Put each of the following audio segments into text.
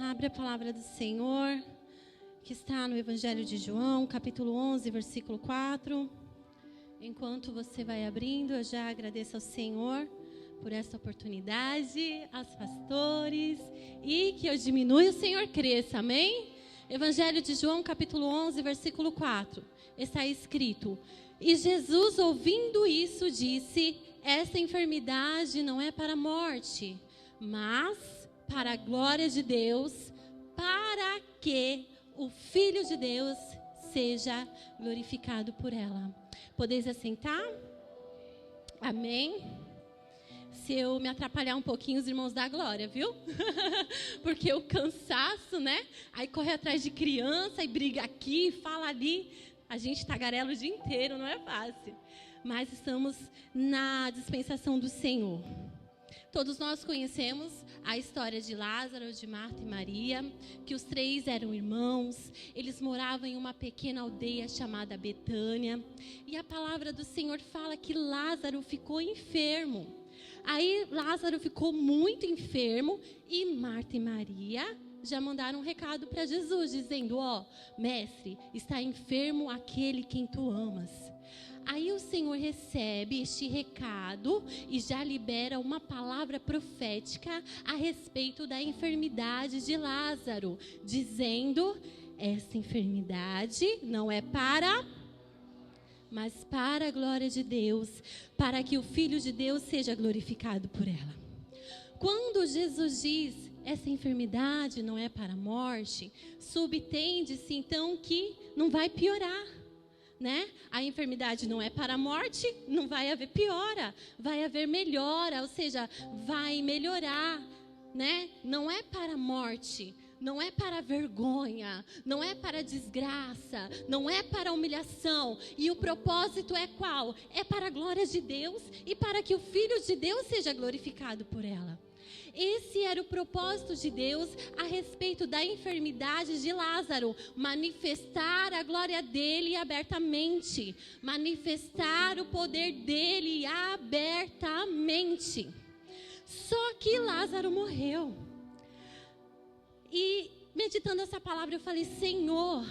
Abre a palavra do Senhor, que está no Evangelho de João, capítulo 11, versículo 4. Enquanto você vai abrindo, eu já agradeço ao Senhor por essa oportunidade, aos pastores, e que eu diminua e o Senhor cresça, amém? Evangelho de João, capítulo 11, versículo 4. Está escrito: E Jesus, ouvindo isso, disse: Esta enfermidade não é para a morte, mas para a glória de Deus, para que o Filho de Deus seja glorificado por ela. Podeis assentar? Amém? Se eu me atrapalhar um pouquinho, os irmãos da glória, viu? Porque o cansaço, né? Aí corre atrás de criança e briga aqui, fala ali. A gente tagarela o dia inteiro, não é fácil. Mas estamos na dispensação do Senhor. Todos nós conhecemos a história de Lázaro, de Marta e Maria, que os três eram irmãos. Eles moravam em uma pequena aldeia chamada Betânia. E a palavra do Senhor fala que Lázaro ficou enfermo. Aí Lázaro ficou muito enfermo e Marta e Maria já mandaram um recado para Jesus, dizendo: mestre, está enfermo aquele quem tu amas. Aí o Senhor recebe este recado e já libera uma palavra profética a respeito da enfermidade de Lázaro, dizendo: essa enfermidade não é mas para a glória de Deus, para que o Filho de Deus seja glorificado por ela. Quando Jesus diz: essa enfermidade não é para a morte, subtende-se então que não vai piorar. Né? A enfermidade não é para a morte, não vai haver piora, vai haver melhora, ou seja, vai melhorar, né? Não é para a morte, não é para a vergonha, não é para a desgraça, não é para a humilhação. E o propósito é qual? É para a glória de Deus e para que o Filho de Deus seja glorificado por ela. Esse era o propósito de Deus a respeito da enfermidade de Lázaro, manifestar a glória dele abertamente, manifestar o poder dele abertamente. Só que Lázaro morreu. E meditando essa palavra eu falei: Senhor,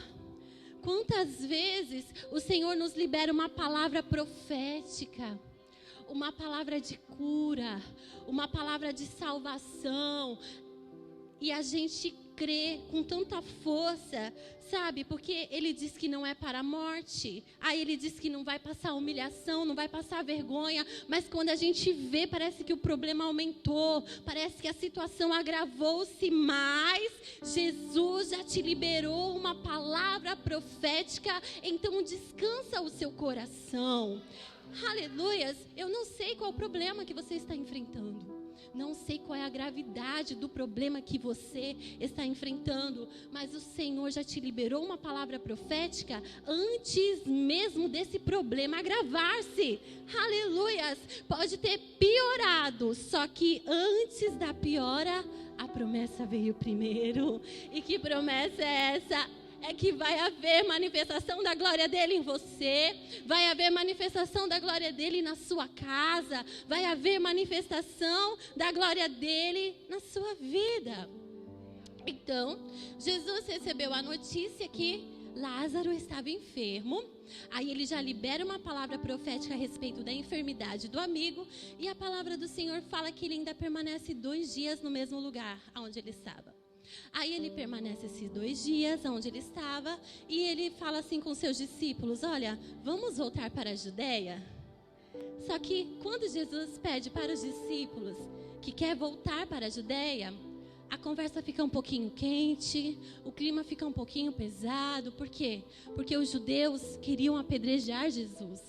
quantas vezes o Senhor nos libera uma palavra profética, uma palavra de cura, uma palavra de salvação, e a gente crê com tanta força, sabe? Porque ele diz que não é para a morte, aí ele diz que não vai passar humilhação, não vai passar vergonha, mas quando a gente vê, parece que o problema aumentou, parece que a situação agravou-se mais. Jesus já te liberou uma palavra profética, então descansa o seu coração. Aleluias. Eu não sei qual o problema que você está enfrentando. Não sei qual é a gravidade do problema que você está enfrentando. Mas o Senhor já te liberou uma palavra profética antes mesmo desse problema agravar-se. Aleluias. Pode ter piorado, só que antes da piora, a promessa veio primeiro. E que promessa é essa? É que vai haver manifestação da glória dele em você, vai haver manifestação da glória dele na sua casa, vai haver manifestação da glória dele na sua vida. Então, Jesus recebeu a notícia que Lázaro estava enfermo, aí ele já libera uma palavra profética a respeito da enfermidade do amigo, e a palavra do Senhor fala que ele ainda permanece 2 dias no mesmo lugar onde ele estava. Aí ele permanece esses 2 dias onde ele estava e ele fala assim com seus discípulos: olha, vamos voltar para a Judeia? Só que quando Jesus pede para os discípulos que quer voltar para a Judeia, a conversa fica um pouquinho quente, o clima fica um pouquinho pesado. Por quê? Porque os judeus queriam apedrejar Jesus,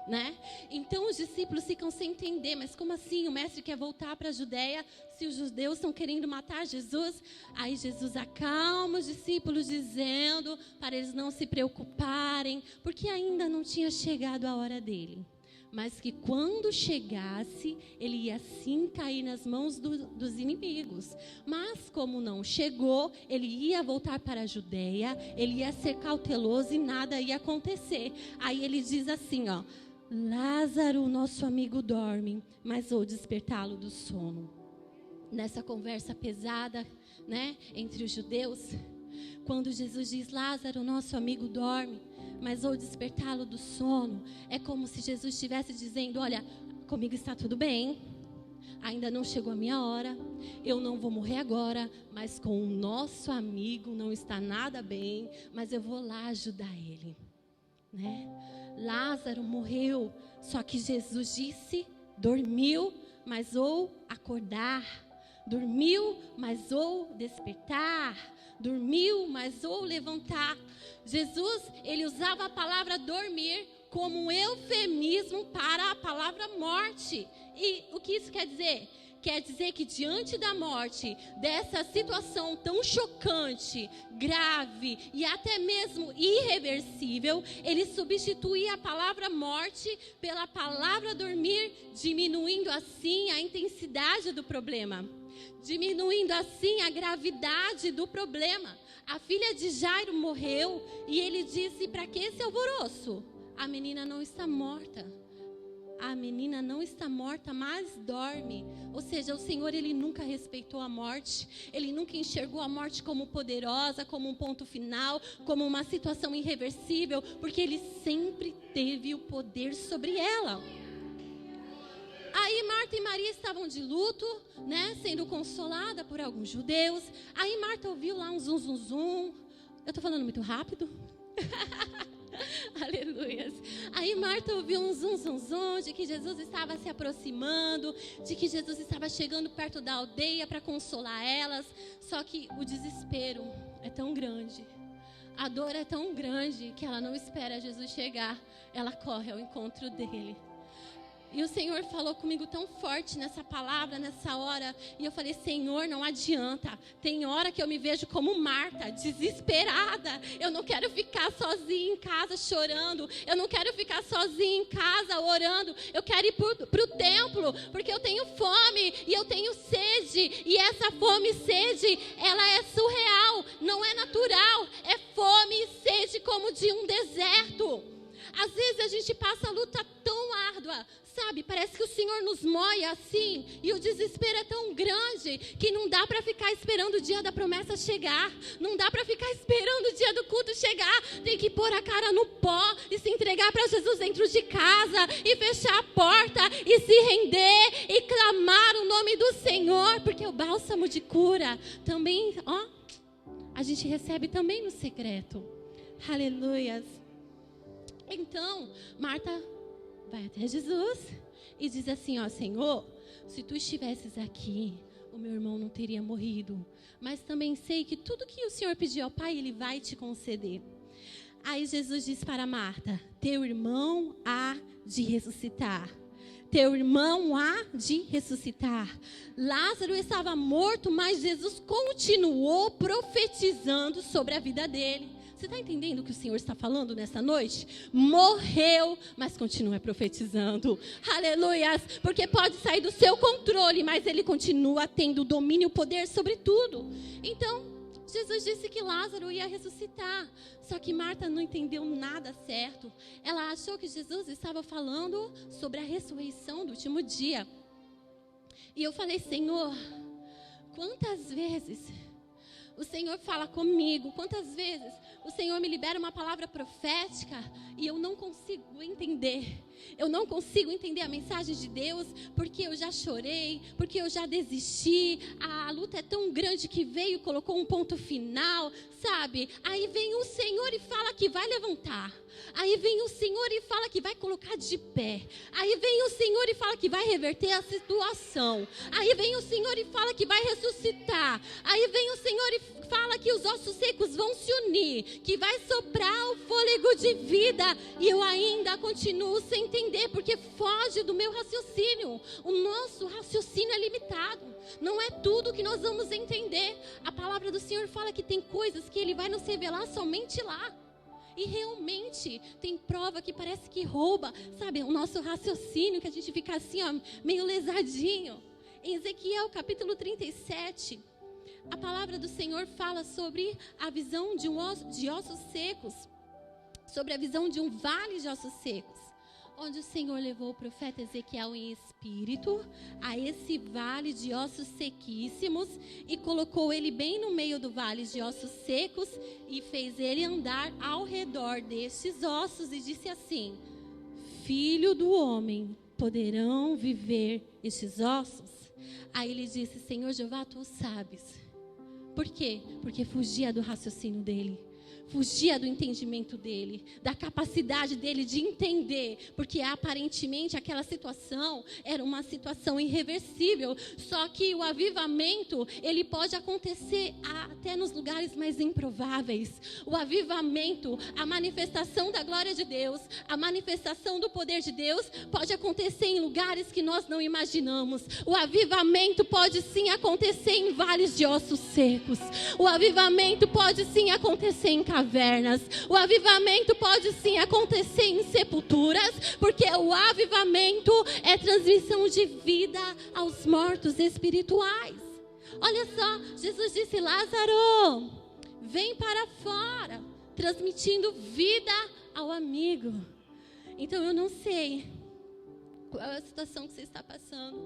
né? Então os discípulos ficam sem entender: mas como assim o mestre quer voltar para a Judeia se os judeus estão querendo matar Jesus? Aí Jesus acalma os discípulos dizendo para eles não se preocuparem, porque ainda não tinha chegado a hora dele, mas que quando chegasse, ele ia sim cair nas mãos dos inimigos. Mas como não chegou, ele ia voltar para a Judeia, ele ia ser cauteloso e nada ia acontecer. Aí ele diz assim, Lázaro, nosso amigo, dorme, mas vou despertá-lo do sono. Nessa conversa pesada, né, entre os judeus, quando Jesus diz, Lázaro, nosso amigo, dorme, mas vou despertá-lo do sono. É como se Jesus estivesse dizendo, olha, comigo está tudo bem, ainda não chegou a minha hora, eu não vou morrer agora, mas com o nosso amigo não está nada bem, mas eu vou lá ajudar ele, né? Lázaro morreu, só que Jesus disse, dormiu, mas ou acordar, dormiu, mas ou despertar, dormiu, mas ou levantar. Jesus, ele usava a palavra dormir como um eufemismo para a palavra morte. E o que isso quer dizer? Quer dizer que diante da morte, dessa situação tão chocante, grave e até mesmo irreversível, ele substituía a palavra morte pela palavra dormir, diminuindo assim a intensidade do problema, diminuindo assim a gravidade do problema. A filha de Jairo morreu e ele disse, para que esse alvoroço? A menina não está morta. A menina não está morta, mas dorme. Ou seja, o Senhor, ele nunca respeitou a morte. Ele nunca enxergou a morte como poderosa, como um ponto final, como uma situação irreversível, porque ele sempre teve o poder sobre ela. Aí Marta e Maria estavam de luto, né, sendo consolada por alguns judeus. Aí Marta ouviu lá um zum, zum, zum. Eu estou falando muito rápido? Aleluias. Aí Marta ouviu um zum, zum, zum, de que Jesus estava se aproximando, de que Jesus estava chegando perto da aldeia para consolar elas. Só que o desespero é tão grande, a dor é tão grande, que ela não espera Jesus chegar, ela corre ao encontro dele. E o Senhor falou comigo tão forte nessa palavra, nessa hora. E eu falei, Senhor, não adianta. Tem hora que eu me vejo como Marta, desesperada. Eu não quero ficar sozinha em casa chorando. Eu não quero ficar sozinha em casa orando. Eu quero ir para o templo, porque eu tenho fome e eu tenho sede. E essa fome e sede, ela é surreal, não é natural. É fome e sede como de um deserto. Às vezes a gente passa a luta tão árdua, sabe? Parece que o Senhor nos moe assim, e o desespero é tão grande que não dá para ficar esperando o dia da promessa chegar, não dá para ficar esperando o dia do culto chegar. Tem que pôr a cara no pó e se entregar para Jesus dentro de casa e fechar a porta e se render e clamar o nome do Senhor, porque o bálsamo de cura também, ó, a gente recebe também no secreto. Aleluias. Então, Marta vai até Jesus e diz assim, ó, Senhor, se tu estivesses aqui, o meu irmão não teria morrido. Mas também sei que tudo que o Senhor pediu ao Pai, Ele vai te conceder. Aí Jesus diz para Marta, teu irmão há de ressuscitar. Teu irmão há de ressuscitar. Lázaro estava morto, mas Jesus continuou profetizando sobre a vida dele. Você está entendendo o que o Senhor está falando nessa noite? Morreu, mas continua profetizando. Aleluias. Porque pode sair do seu controle, mas Ele continua tendo domínio e poder sobre tudo. Então, Jesus disse que Lázaro ia ressuscitar. Só que Marta não entendeu nada certo. Ela achou que Jesus estava falando sobre a ressurreição do último dia. E eu falei, Senhor, quantas vezes o Senhor fala comigo, quantas vezes o Senhor me libera uma palavra profética e eu não consigo entender. Eu não consigo entender a mensagem de Deus, porque eu já chorei, porque eu já desisti. A luta é tão grande que veio, colocou um ponto final, sabe? Aí vem o Senhor e fala que vai levantar. Aí vem o Senhor e fala que vai colocar de pé. Aí vem o Senhor e fala que vai reverter a situação. Aí vem o Senhor e fala que vai ressuscitar. Aí vem o Senhor e fala que os ossos secos vão se unir, que vai soprar o fôlego de vida. E eu ainda continuo sem entender, porque foge do meu raciocínio. O nosso raciocínio é limitado. Não é tudo que nós vamos entender. A palavra do Senhor fala que tem coisas que Ele vai nos revelar somente lá. E realmente tem prova que parece que rouba, sabe, o nosso raciocínio, que a gente fica assim, ó, meio lesadinho. Em Ezequiel capítulo 37, a palavra do Senhor fala sobre a visão de ossos secos, sobre a visão de um vale de ossos secos. onde o Senhor levou o profeta Ezequiel em espírito a esse vale de ossos sequíssimos e colocou ele bem no meio do vale de ossos secos e fez ele andar ao redor destes ossos e disse assim: Filho do homem, poderão viver estes ossos? Aí ele disse: Senhor Jeová, tu sabes. Por quê? Porque fugia do raciocínio dele. Fugia do entendimento dele, da capacidade dele de entender, porque aparentemente aquela situação era uma situação irreversível. Só que o avivamento, ele pode acontecer até nos lugares mais improváveis. O avivamento, a manifestação da glória de Deus, a manifestação do poder de Deus pode acontecer em lugares que nós não imaginamos. O avivamento pode sim acontecer em vales de ossos secos. O avivamento pode sim acontecer em cavernas. O avivamento pode sim acontecer em sepulturas, porque o avivamento é transmissão de vida aos mortos espirituais. Olha só, Jesus disse: Lázaro, vem para fora, transmitindo vida ao amigo. Então eu não sei qual é a situação que você está passando,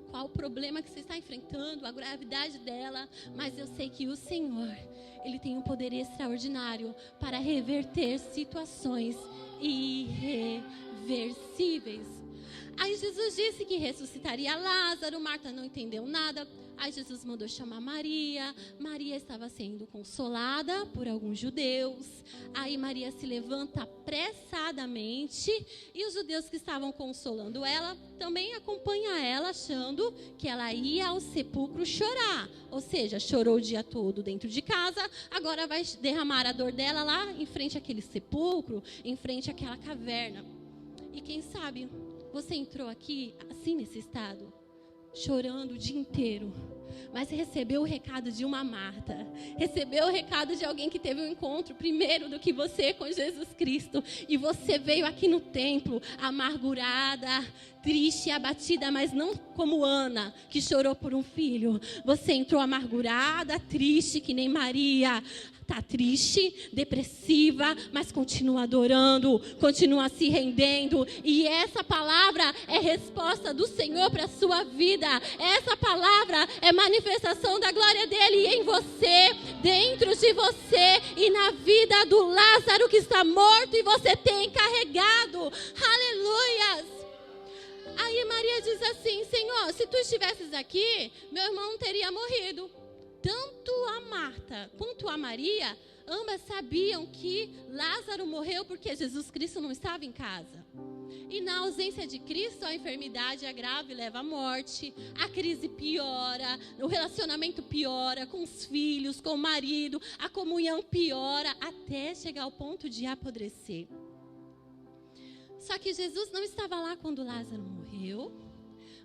qual o problema que você está enfrentando, a gravidade dela, mas eu sei que o Senhor, Ele tem um poder extraordinário para reverter situações irreversíveis. Aí Jesus disse que ressuscitaria Lázaro. Marta não entendeu nada. Aí Jesus mandou chamar Maria. Maria estava sendo consolada por alguns judeus. Aí Maria se levanta apressadamente. E os judeus que estavam consolando ela também acompanham ela, achando que ela ia ao sepulcro chorar. Ou seja, chorou o dia todo dentro de casa. Agora vai derramar a dor dela lá em frente àquele sepulcro, em frente àquela caverna. E quem sabe você entrou aqui assim nesse estado, chorando o dia inteiro, mas recebeu o recado de uma Marta, recebeu o recado de alguém que teve um encontro primeiro do que você com Jesus Cristo, e você veio aqui no templo amargurada, triste e abatida, mas não como Ana, que chorou por um filho. Você entrou amargurada, triste, que nem Maria. Está triste, depressiva, mas continua adorando, continua se rendendo. E essa palavra é resposta do Senhor para a sua vida. Essa palavra é manifestação da glória dEle em você, dentro de você e na vida do Lázaro que está morto e você tem carregado. Aleluias! Aí Maria diz assim: Senhor, se tu estivesses aqui, meu irmão teria morrido. Tanto a Marta quanto a Maria, ambas sabiam que Lázaro morreu porque Jesus Cristo não estava em casa. E na ausência de Cristo, a enfermidade é grave, leva à morte, a crise piora, o relacionamento piora com os filhos, com o marido, a comunhão piora, até chegar ao ponto de apodrecer. Só que Jesus não estava lá quando Lázaro morreu,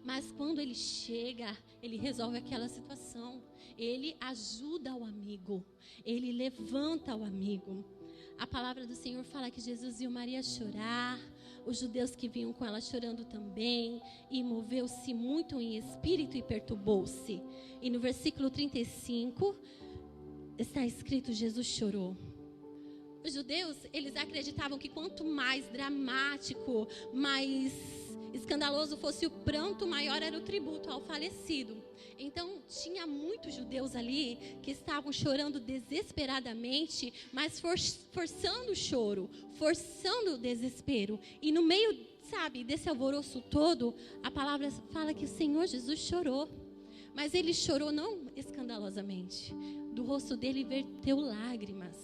mas quando ele chega, ele resolve aquela situação. Ele ajuda o amigo, ele levanta o amigo. A palavra do Senhor fala que Jesus viu Maria chorar, os judeus que vinham com ela chorando também, e moveu-se muito em espírito e perturbou-se. E no versículo 35 está escrito: Jesus chorou. Os judeus, eles acreditavam que quanto mais dramático, mais escandaloso fosse o pranto, maior era o tributo ao falecido. Então, tinha muitos judeus ali que estavam chorando desesperadamente, mas forçando o choro, forçando o desespero. E no meio, desse alvoroço todo, a palavra fala que o Senhor Jesus chorou. Mas ele chorou não escandalosamente. Do rosto dele verteu lágrimas.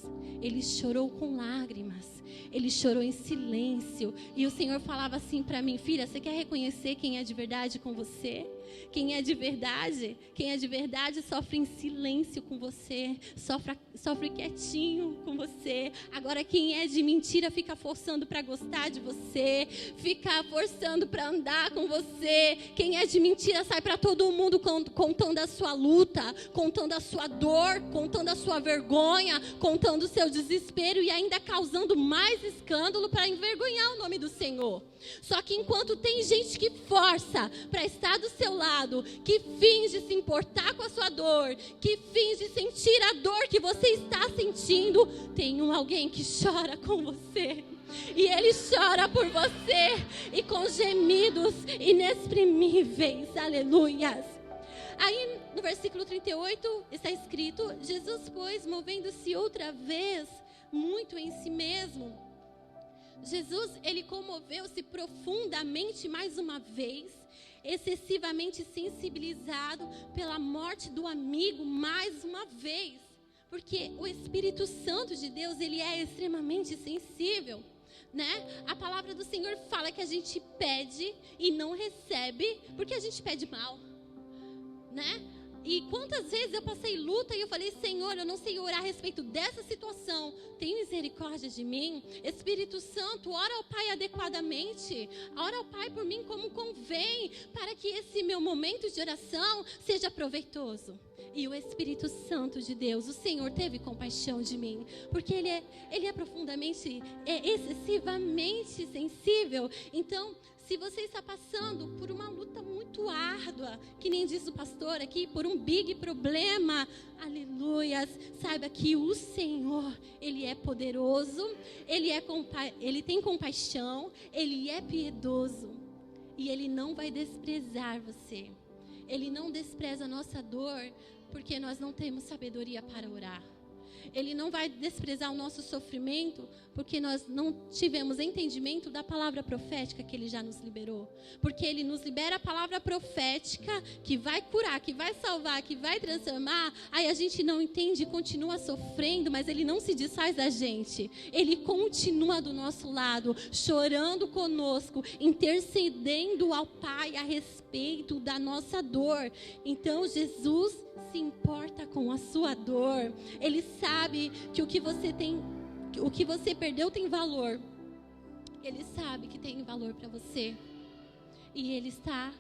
Ele chorou com lágrimas. Ele chorou em silêncio. E o Senhor falava assim para mim: filha, você quer reconhecer quem é de verdade com você? Quem é de verdade sofre em silêncio com você, sofre quietinho com você. Agora quem é de mentira fica forçando para gostar de você, fica forçando para andar com você. Quem é de mentira sai para todo mundo contando a sua luta, contando a sua dor, contando a sua vergonha, contando o seu desespero e ainda causando mais escândalo para envergonhar o nome do Senhor. Só que enquanto tem gente que força para estar do seu lado, que finge se importar com a sua dor, que finge sentir a dor que você está sentindo, tem alguém que chora com você. E Ele chora por você. E com gemidos inexprimíveis. Aleluias. Aí no versículo 38 está escrito: Jesus, pois, movendo-se outra vez muito em si mesmo. Jesus, ele comoveu-se profundamente mais uma vez, excessivamente sensibilizado pela morte do amigo mais uma vez. Porque o Espírito Santo de Deus, ele é extremamente sensível, né? A palavra do Senhor fala que a gente pede e não recebe porque a gente pede mal, né? E quantas vezes eu passei luta e eu falei: Senhor, eu não sei orar a respeito dessa situação, tem misericórdia de mim. Espírito Santo, ora ao Pai adequadamente, ora ao Pai por mim como convém, para que esse meu momento de oração seja proveitoso. E o Espírito Santo de Deus, o Senhor, teve compaixão de mim, porque Ele é profundamente, excessivamente sensível. Então, se você está passando por uma luta muito árdua, que nem diz o pastor aqui, por um big problema, aleluias, saiba que o Senhor, Ele é poderoso, Ele tem compaixão, Ele é piedoso, e Ele não vai desprezar você. Ele não despreza a nossa dor, porque nós não temos sabedoria para orar. Ele não vai desprezar o nosso sofrimento, porque nós não tivemos entendimento da palavra profética que Ele já nos liberou. Porque Ele nos libera a palavra profética que vai curar, que vai salvar, que vai transformar. Aí a gente não entende e continua sofrendo, mas Ele não se desfaz da gente. Ele continua do nosso lado, chorando conosco, intercedendo ao Pai a respeito da nossa dor. Então Jesus se importa com a sua dor. Ele sabe que o que você perdeu tem valor. Ele sabe que tem valor para você. E Ele está,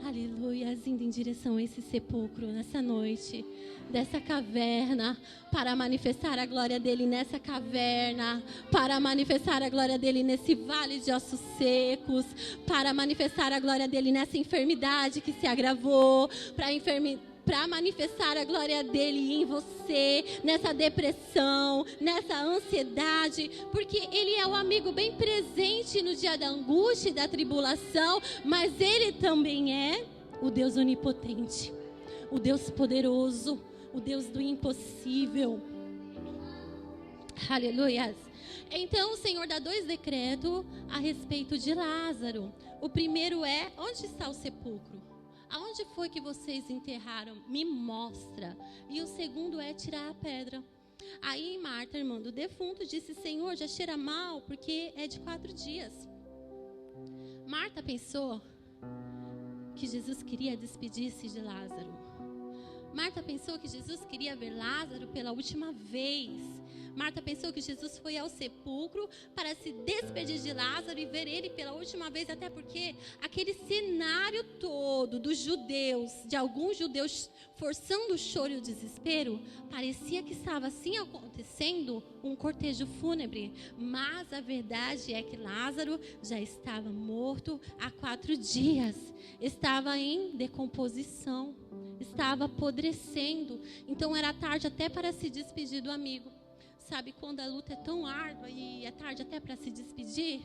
aleluia, indo em direção a esse sepulcro nessa noite, dessa caverna, para manifestar a glória dEle nessa caverna, para manifestar a glória dEle nesse vale de ossos secos, para manifestar a glória dEle nessa enfermidade que se agravou, para manifestar a glória dEle em você, nessa depressão, nessa ansiedade, porque Ele é o amigo bem presente no dia da angústia e da tribulação, mas Ele também é o Deus onipotente, o Deus poderoso, o Deus do impossível. Aleluias. Então o Senhor dá 2 decretos a respeito de Lázaro. O primeiro é: onde está o sepulcro? Aonde foi que vocês enterraram? Me mostra. E o segundo é tirar a pedra. Aí Marta, irmã do defunto, disse: Senhor, já cheira mal, porque é de 4 dias. Marta pensou que Jesus queria despedir-se de Lázaro. Marta pensou que Jesus queria ver Lázaro pela última vez. Marta pensou que Jesus foi ao sepulcro para se despedir de Lázaro e ver ele pela última vez, até porque aquele cenário todo dos judeus, de alguns judeus forçando o choro e o desespero, parecia que estava assim acontecendo um cortejo fúnebre. Mas a verdade é que Lázaro já estava morto há 4 dias, estava em decomposição, estava apodrecendo. Então era tarde até para se despedir do amigo. Sabe quando a luta é tão árdua e é tarde até para se despedir?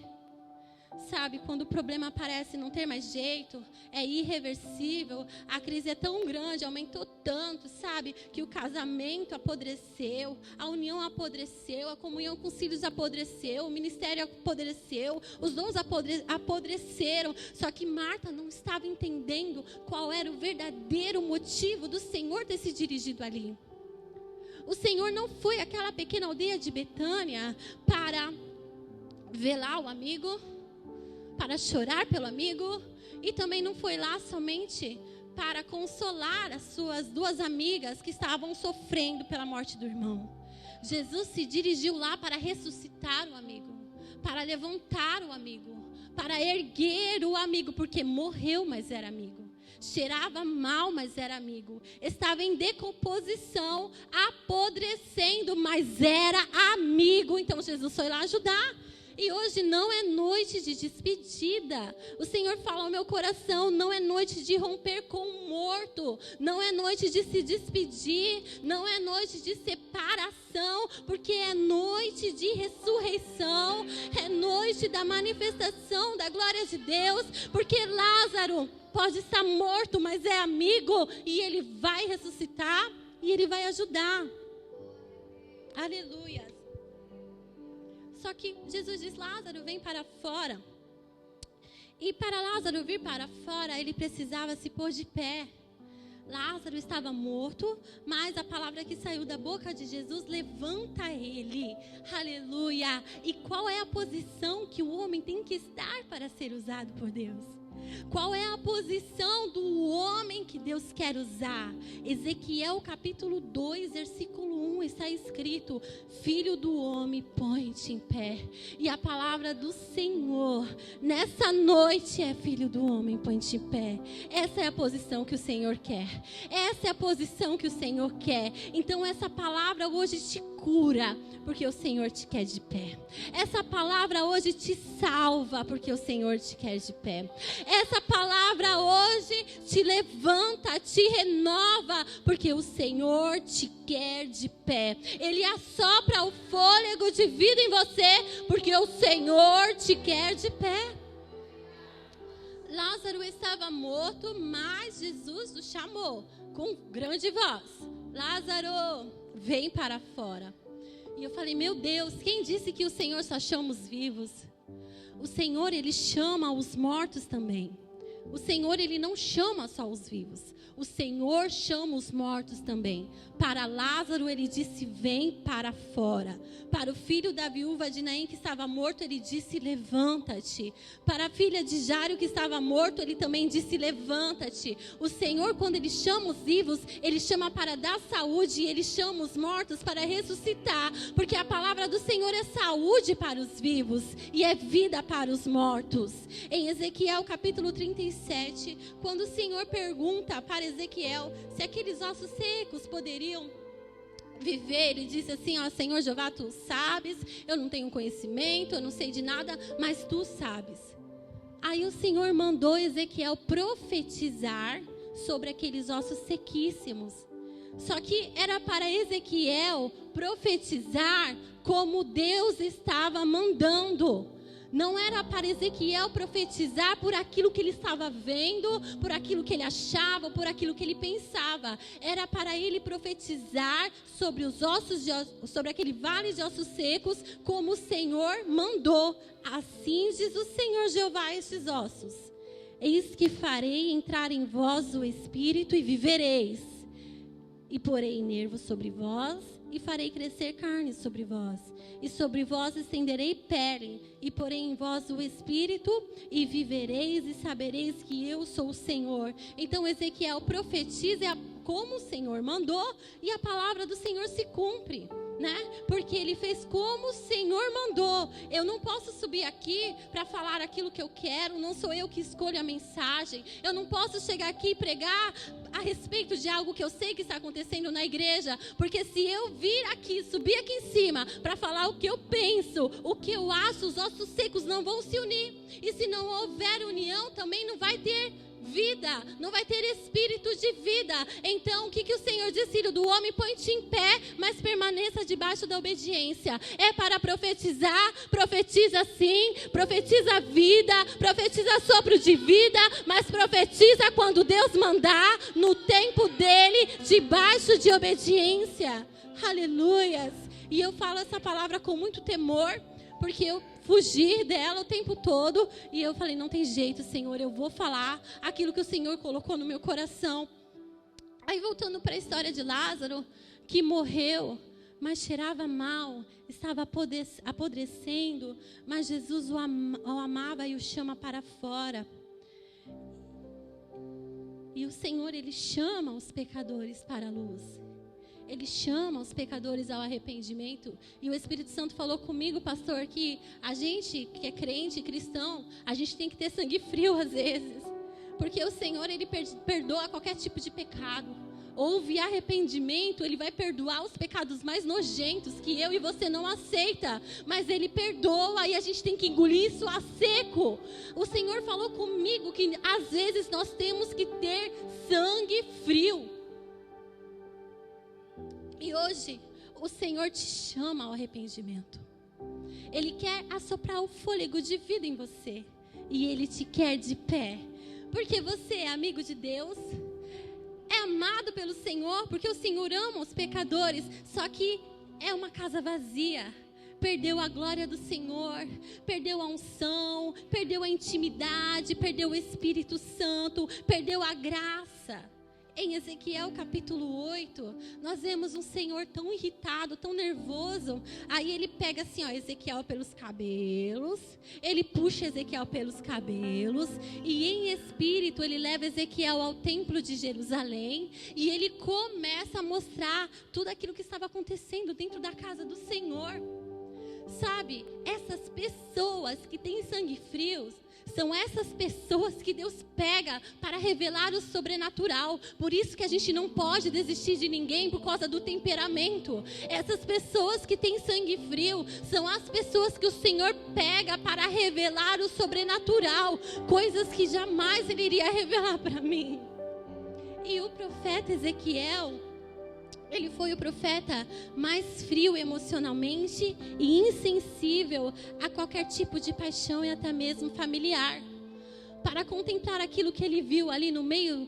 Sabe quando o problema aparece e não tem mais jeito, é irreversível, a crise é tão grande, aumentou tanto, sabe? Que o casamento apodreceu, a união apodreceu, a comunhão com os filhos apodreceu, o ministério apodreceu, os dons apodreceram. Só que Marta não estava entendendo qual era o verdadeiro motivo do Senhor ter se dirigido ali. O Senhor não foi àquela pequena aldeia de Betânia para velar o amigo, para chorar pelo amigo, e também não foi lá somente para consolar as suas 2 amigas que estavam sofrendo pela morte do irmão. Jesus se dirigiu lá para ressuscitar o amigo, para levantar o amigo, para erguer o amigo, porque morreu, mas era amigo. Cheirava mal, mas era amigo. Estava em decomposição, apodrecendo, mas era amigo. Então Jesus foi lá ajudar. E hoje não é noite de despedida. O Senhor fala ao meu coração, não é noite de romper com o morto. Não é noite de se despedir. Não é noite de separação. Porque é noite de ressurreição. É noite da manifestação da glória de Deus. Porque Lázaro pode estar morto, mas é amigo. E ele vai ressuscitar. E ele vai ajudar. Aleluia. Só que Jesus diz, Lázaro, vem para fora. E para Lázaro vir para fora, ele precisava se pôr de pé. Lázaro estava morto, mas a palavra que saiu da boca de Jesus, levanta ele. Aleluia. E qual é a posição que o homem tem que estar para ser usado por Deus? Qual é a posição do homem que Deus quer usar? Ezequiel capítulo 2, versículo 1, está escrito: Filho do homem, põe-te em pé. E a palavra do Senhor nessa noite é: Filho do homem, põe-te em pé. Essa é a posição que o Senhor quer. Essa é a posição que o Senhor quer. Então essa palavra hoje te cura, porque o Senhor te quer de pé. Essa palavra hoje te salva, porque o Senhor te quer de pé. Essa palavra hoje te levanta, te renova, porque o Senhor te quer de pé. Ele assopra o fôlego de vida em você, porque o Senhor te quer de pé. Lázaro estava morto, mas Jesus o chamou com grande voz: Lázaro, vem para fora. E eu falei, meu Deus, quem disse que o Senhor só chama os vivos? O Senhor, Ele chama os mortos também. O Senhor, Ele não chama só os vivos. O Senhor chama os mortos também. Para Lázaro, Ele disse, vem para fora. Para o filho da viúva de Naim, que estava morto, Ele disse, levanta-te. Para a filha de Jairo, que estava morto, Ele também disse, levanta-te. O Senhor, quando Ele chama os vivos, Ele chama para dar saúde, e Ele chama os mortos para ressuscitar. Porque a palavra do Senhor é saúde para os vivos e é vida para os mortos. Em Ezequiel capítulo 37, quando o Senhor pergunta para Ezequiel se aqueles ossos secos poderiam viver, ele disse assim, ó, Senhor Jeová, tu sabes, eu não tenho conhecimento, eu não sei de nada, mas tu sabes. Aí o Senhor mandou Ezequiel profetizar sobre aqueles ossos sequíssimos. Só que era para Ezequiel profetizar como Deus estava mandando. Não era para Ezequiel profetizar por aquilo que ele estava vendo, por aquilo que ele achava, por aquilo que ele pensava. Era para ele profetizar sobre os ossos, sobre aquele vale de ossos secos, como o Senhor mandou. Assim diz o Senhor Jeová a estes ossos: Eis que farei entrar em vós o Espírito e vivereis. E porei nervos sobre vós, e farei crescer carne sobre vós. E sobre vós estenderei pele, e porei em vós o Espírito, e vivereis e sabereis que eu sou o Senhor. Então Ezequiel profetiza como o Senhor mandou, e a palavra do Senhor se cumpre, né? Porque ele fez como o Senhor mandou. Eu não posso subir aqui para falar aquilo que eu quero, não sou eu que escolho a mensagem. Eu não posso chegar aqui e pregar a respeito de algo que eu sei que está acontecendo na igreja, porque se eu vir aqui, subir aqui em cima para falar o que eu penso, o que eu acho, os ossos secos não vão se unir. E se não houver união, também não vai ter vida, não vai ter espírito de vida. Então o que o Senhor diz? Filho do homem, põe-te em pé, mas permaneça debaixo da obediência. É para profetizar, profetiza sim, profetiza vida, profetiza sopro de vida, mas profetiza quando Deus mandar, no tempo dele, debaixo de obediência. Aleluias. E eu falo essa palavra com muito temor, porque eu fugi dela o tempo todo. E eu falei, não tem jeito, Senhor, eu vou falar aquilo que o Senhor colocou no meu coração. Aí voltando para a história de Lázaro, que morreu, mas cheirava mal, estava apodrecendo, mas Jesus o amava e o chama para fora. E o Senhor, Ele chama os pecadores para a luz. Ele chama os pecadores ao arrependimento. E o Espírito Santo falou comigo, pastor, que a gente que é crente, cristão, a gente tem que ter sangue frio às vezes. Porque o Senhor, Ele perdoa qualquer tipo de pecado. houve arrependimento, Ele vai perdoar os pecados mais nojentos que eu e você não aceita, mas Ele perdoa e a gente tem que engolir isso a seco. O Senhor falou comigo que às vezes nós temos que ter sangue frio. E hoje o Senhor te chama ao arrependimento. Ele quer assoprar o fôlego de vida em você. E Ele te quer de pé. Porque você é amigo de Deus. É amado pelo Senhor. Porque o Senhor ama os pecadores. Só que é uma casa vazia. Perdeu a glória do Senhor. Perdeu a unção. Perdeu a intimidade. Perdeu o Espírito Santo. Perdeu a graça. Em Ezequiel capítulo 8, nós vemos um Senhor tão irritado, tão nervoso. Aí ele pega assim, ó, Ezequiel pelos cabelos. Ele puxa Ezequiel pelos cabelos. E em espírito ele leva Ezequiel ao templo de Jerusalém. E ele começa a mostrar tudo aquilo que estava acontecendo dentro da casa do Senhor. Sabe, essas pessoas que têm sangue frio, são essas pessoas que Deus pega para revelar o sobrenatural. Por isso que a gente não pode desistir de ninguém por causa do temperamento. Essas pessoas que têm sangue frio são as pessoas que o Senhor pega para revelar o sobrenatural. Coisas que jamais Ele iria revelar para mim. E o profeta Ezequiel, ele foi o profeta mais frio emocionalmente e insensível a qualquer tipo de paixão e até mesmo familiar. Para contemplar aquilo que ele viu ali no meio,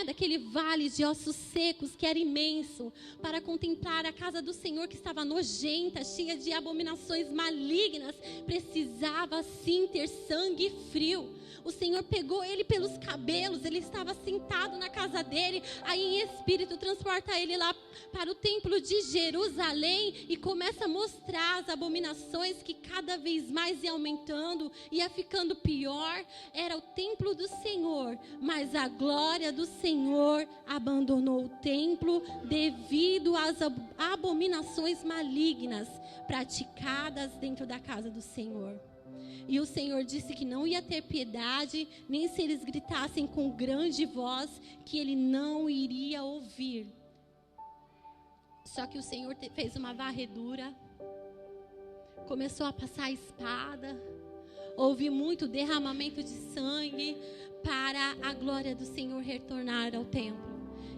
daquele vale de ossos secos que era imenso. Para contemplar a casa do Senhor que estava nojenta, cheia de abominações malignas. Precisava sim ter sangue frio. O Senhor pegou ele pelos cabelos, ele estava sentado na casa dele, aí em espírito transporta ele lá para o templo de Jerusalém e começa a mostrar as abominações que cada vez mais ia aumentando, ia ficando pior. Era o templo do Senhor, mas a glória do Senhor abandonou o templo devido às abominações malignas praticadas dentro da casa do Senhor. E o Senhor disse que não ia ter piedade, nem se eles gritassem com grande voz, que Ele não iria ouvir. Só que o Senhor fez uma varredura, começou a passar a espada, houve muito derramamento de sangue para a glória do Senhor retornar ao templo.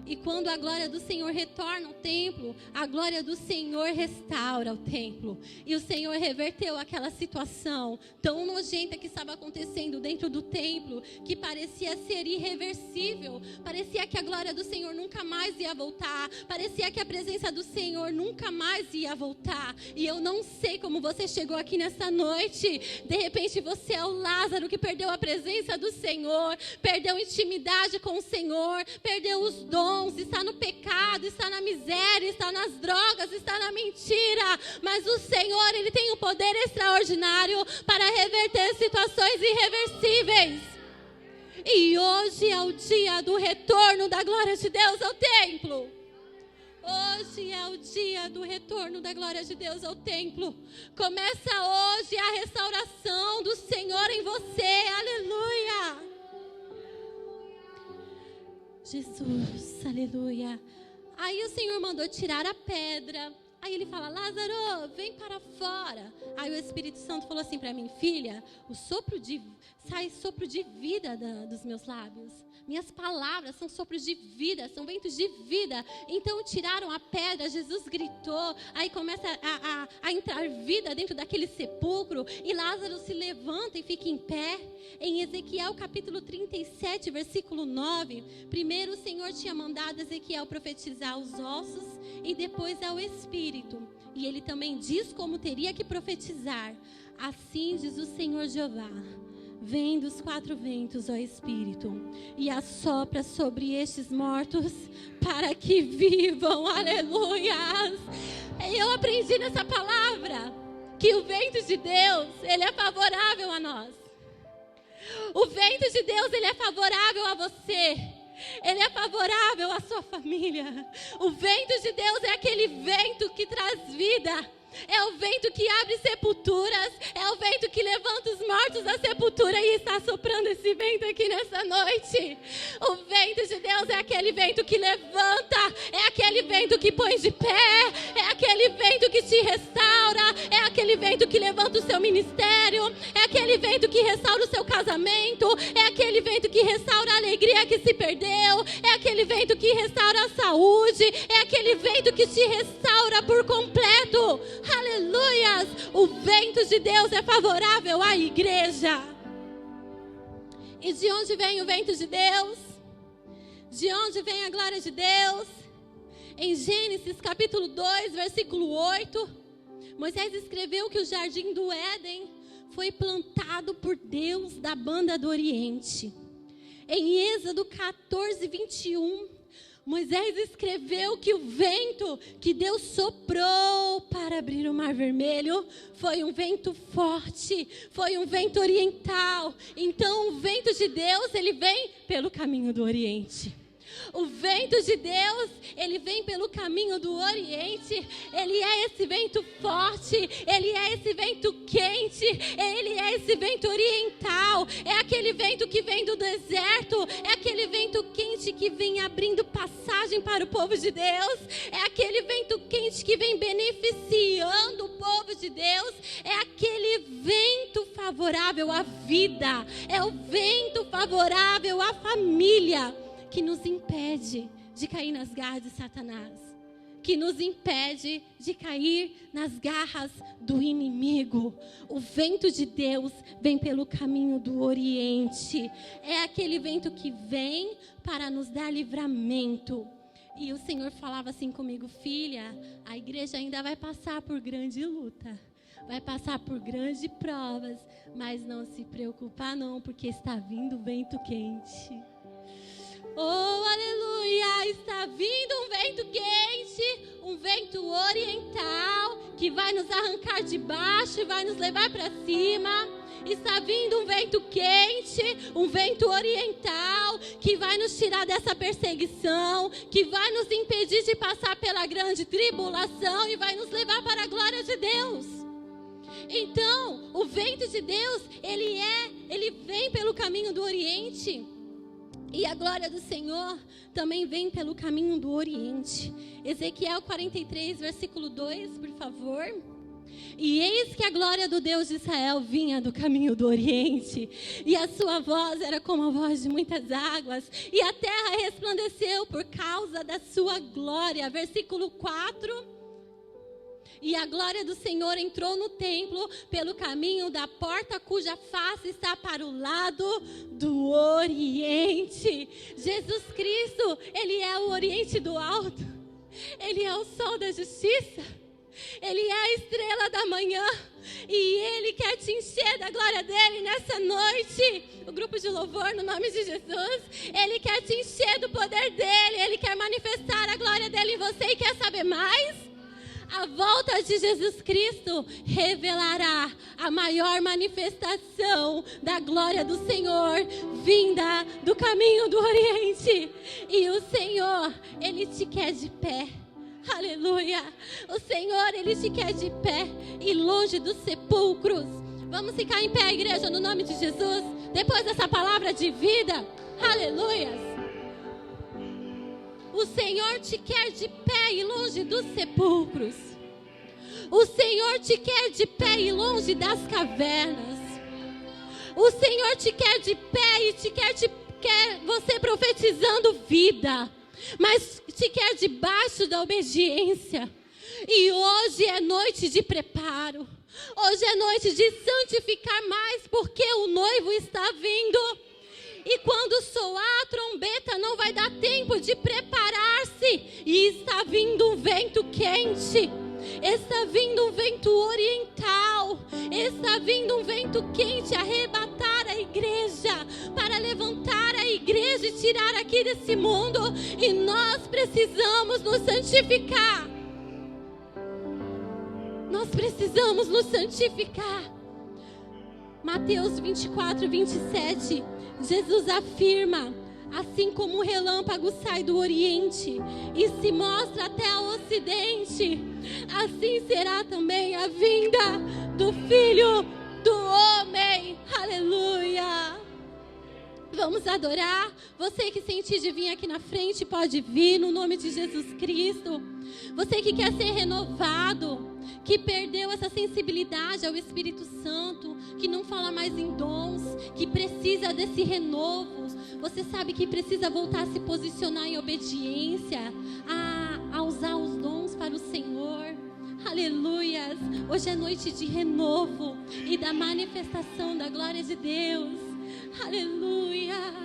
E quando a glória do Senhor retorna ao templo, a glória do Senhor restaura o templo. E o Senhor reverteu aquela situação tão nojenta que estava acontecendo dentro do templo, que parecia ser irreversível. Parecia que a glória do Senhor nunca mais ia voltar. Parecia que a presença do Senhor nunca mais ia voltar. E eu não sei como você chegou aqui nessa noite. De repente você é o Lázaro que perdeu a presença do Senhor, perdeu intimidade com o Senhor, perdeu os dons. Está no pecado, está na miséria, está nas drogas, está na mentira. Mas o Senhor, Ele tem um poder extraordinário para reverter situações irreversíveis. E hoje é o dia do retorno da glória de Deus ao templo. Hoje é o dia do retorno da glória de Deus ao templo. Começa hoje a restauração do Senhor em você. Aleluia. Jesus, aleluia. Aí o Senhor mandou tirar a pedra. Aí ele fala: Lázaro, vem para fora. Aí o Espírito Santo falou assim para mim: filha, sai sopro de vida dos meus lábios. Minhas palavras são sopros de vida, são ventos de vida. Então tiraram a pedra, Jesus gritou. Aí começa a entrar vida dentro daquele sepulcro. E Lázaro se levanta e fica em pé. Em Ezequiel capítulo 37, versículo 9. Primeiro o Senhor tinha mandado Ezequiel profetizar aos ossos e depois ao Espírito. E ele também diz como teria que profetizar. Assim diz o Senhor Jeová: vem dos quatro ventos, ó Espírito, e assopra sobre estes mortos para que vivam. Aleluia! Eu aprendi nessa palavra que o vento de Deus, ele é favorável a nós. O vento de Deus, ele é favorável a você. Ele é favorável à sua família. O vento de Deus é aquele vento que traz vida. É o vento que abre sepulturas. É o vento que levanta os mortos da sepultura. E está soprando esse vento aqui nessa noite. O vento de Deus é aquele vento que levanta. É aquele vento que põe de pé. É aquele vento que te restaura. É aquele vento que levanta o seu ministério. É aquele vento que restaura o seu casamento. É aquele vento que restaura a alegria que se perdeu. É aquele vento que restaura a saúde. É aquele vento que te restaura por completo. Aleluias! O vento de Deus é favorável à igreja. E de onde vem o vento de Deus? De onde vem a glória de Deus? Em Gênesis capítulo 2, versículo 8, Moisés escreveu que o jardim do Éden foi plantado por Deus da banda do Oriente. Em Êxodo 14, 21, Moisés escreveu que o vento que Deus soprou para abrir o Mar Vermelho foi um vento forte, foi um vento oriental. Então o vento de Deus, ele vem pelo caminho do Oriente. O vento de Deus, ele vem pelo caminho do Oriente. Ele é esse vento forte, ele é esse vento quente, ele é esse vento oriental. É aquele vento que vem do deserto, é aquele vento quente que vem abrindo passagem para o povo de Deus. É aquele vento quente que vem beneficiando o povo de Deus. É aquele vento favorável à vida, é o vento favorável à família, que nos impede de cair nas garras de Satanás, que nos impede de cair nas garras do inimigo. O vento de Deus vem pelo caminho do Oriente. É aquele vento que vem para nos dar livramento. E o Senhor falava assim comigo: filha, a igreja ainda vai passar por grande luta, vai passar por grandes provas, mas não se preocupa não, porque está vindo vento quente. Oh, aleluia! Está vindo um vento quente, um vento oriental, que vai nos arrancar de baixo e vai nos levar para cima. Está vindo um vento quente, um vento oriental, que vai nos tirar dessa perseguição, que vai nos impedir de passar pela grande tribulação e vai nos levar para a glória de Deus. Então, o vento de Deus, ele vem pelo caminho do Oriente. E a glória do Senhor também vem pelo caminho do Oriente. Ezequiel 43, versículo 2, por favor. E eis que a glória do Deus de Israel vinha do caminho do Oriente, e a sua voz era como a voz de muitas águas, e a terra resplandeceu por causa da sua glória. Versículo 4. E a glória do Senhor entrou no templo pelo caminho da porta cuja face está para o lado do Oriente. Jesus Cristo, Ele é o Oriente do alto. Ele é o sol da justiça. Ele é a estrela da manhã. E Ele quer te encher da glória dEle nessa noite. O grupo de louvor, no nome de Jesus. Ele quer te encher do poder dEle. Ele quer manifestar a glória dEle em você. E quer saber mais? A volta de Jesus Cristo revelará a maior manifestação da glória do Senhor, vinda do caminho do Oriente. E o Senhor, Ele te quer de pé. Aleluia! O Senhor, Ele te quer de pé e longe dos sepulcros. Vamos ficar em pé, igreja, no nome de Jesus, depois dessa palavra de vida. Aleluia! O Senhor te quer de pé e longe dos sepulcros. O Senhor te quer de pé e longe das cavernas. O Senhor te quer de pé e quer você profetizando vida, mas te quer debaixo da obediência. E hoje é noite de preparo. Hoje é noite de santificar mais, porque o noivo está vindo. E quando soar a trombeta, não vai dar tempo de preparar-se. E está vindo um vento quente. Está vindo um vento oriental. Está vindo um vento quente arrebatar a igreja, para levantar a igreja e tirar aqui desse mundo. E nós precisamos nos santificar. Nós precisamos nos santificar. Mateus 24, 27. Jesus afirma: Assim como o relâmpago sai do Oriente e se mostra até o Ocidente, assim será também a vinda do Filho do Homem. Aleluia! Vamos adorar. Você que sentir de vir aqui na frente, pode vir no nome de Jesus Cristo. Você que quer ser renovado, que perdeu essa sensibilidade ao Espírito Santo, que não fala mais em dons, que precisa desse renovo. Você sabe que precisa voltar a se posicionar em obediência, a usar os dons para o Senhor. Aleluias! Hoje é noite de renovo e da manifestação da glória de Deus. Aleluia!